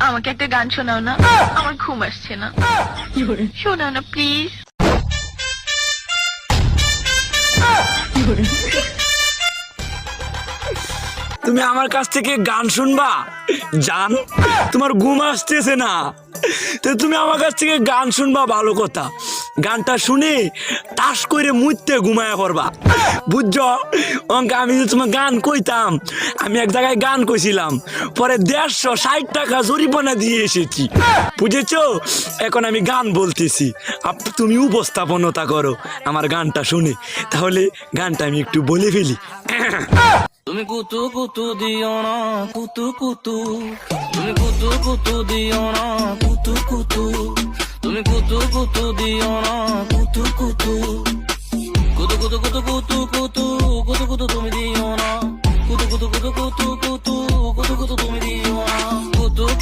আমাকে একটা গান শোনাও না, আমার ঘুম আসছে না। শোনাও না প্লিজ। তুমি আমার কাছ থেকে গান শুনবা জান? তোমার ঘুম আসতেছে না তো তুমি আমার কাছ থেকে গান শুনবা, ভালো কথা। গানটা শুনে তাস করে মুইতে ঘুমায়া পড়বা, বুঝছো? অঙ্কে আমি যে তোমার গান কইতাম, আমি এক জায়গায় গান কইছিলাম, পরে 160 টাকা জরিমানা দিয়ে এসেছি, বুঝেছো? এখন আমি গান বলতেছি, তুমি উপস্থাপনতা করো আমার গানটা শুনে। তাহলে গানটা আমি একটু বলে ফেলি। তুমি কুতু কুতু দিও না কুতু কুতু, তুমি কুতু কুতু দিও না কুতু কুতু, তুমি কুতু কুতু দিও না কুতু কুতু, কুতু কুতু কুতু কুতু কুতু কুতু কুতু তুমি দিও না কুতু কুতু কুতু কুতু